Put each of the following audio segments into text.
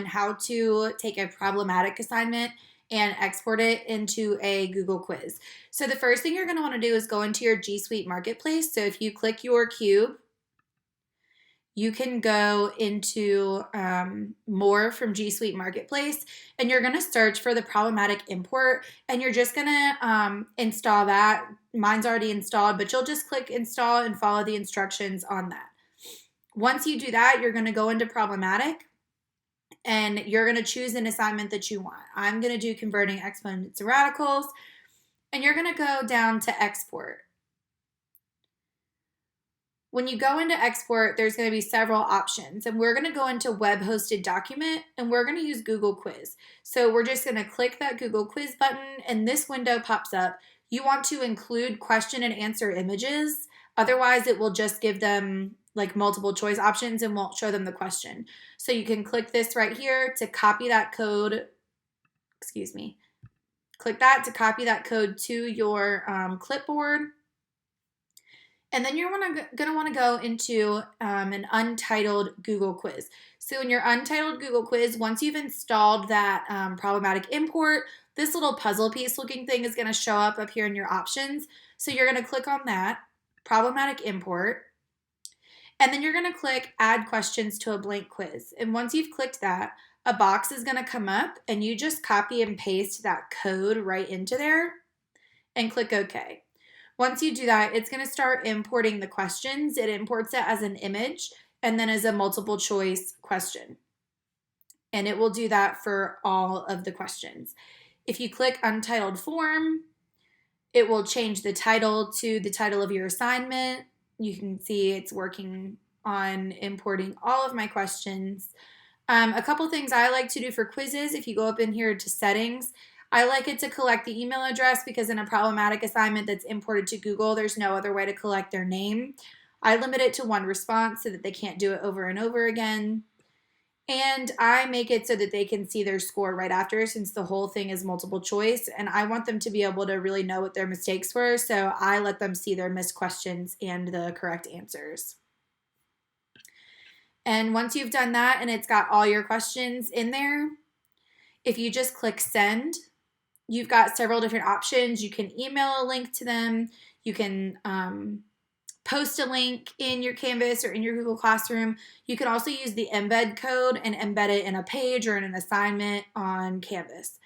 how to take a problematic assignment and export it into a Google quiz. So the first thing you're going to want to do is go into your G Suite Marketplace. So if you click your cube, you can go into more from G Suite Marketplace, and you're going to search for the problematic import, and you're just going to install that. Mine's already installed, but you'll just click install and follow the instructions on that. Once you do that, you're going to go into problematic, and you're going to choose an assignment that you want. I'm going to do converting exponents to radicals, and you're going to go down to export. When you go into export, there's going to be several options, and we're going to go into web hosted document, and we're going to use Google Quiz. So we're just going to click that Google Quiz button, and this window pops up. You want to include question and answer images. Otherwise, it will just give them like multiple choice options and won't show them the question. So you can click this right here to copy that code. Excuse me. Click that to copy that code to your clipboard. And then you're going to want to go into an untitled Google quiz. So in your untitled Google quiz, once you've installed that problematic import, this little puzzle piece looking thing is going to show up here in your options. So you're going to click on that, problematic import, and then you're going to click add questions to a blank quiz. And once you've clicked that, a box is going to come up, and you just copy and paste that code right into there and click OK. Once you do that, it's going to start importing the questions. It imports it as an image and then as a multiple choice question. And it will do that for all of the questions. If you click Untitled Form, it will change the title to the title of your assignment. You can see it's working on importing all of my questions. A couple things I like to do for quizzes, if you go up in here to settings, I like it to collect the email address because in a problematic assignment that's imported to Google, there's no other way to collect their name. I limit it to one response so that they can't do it over and over again. And I make it so that they can see their score right after, since the whole thing is multiple choice. And I want them to be able to really know what their mistakes were. So I let them see their missed questions and the correct answers. And once you've done that and it's got all your questions in there, if you just click send, you've got several different options. You can email a link to them. You can post a link in your Canvas or in your Google Classroom. You can also use the embed code and embed it in a page or in an assignment on Canvas.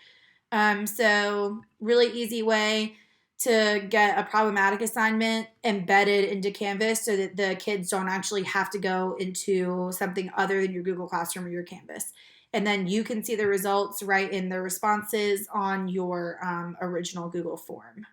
So really easy way to get a problematic assignment embedded into Canvas so that the kids don't actually have to go into something other than your Google Classroom or your Canvas. And then you can see the results right in the responses on your original Google form.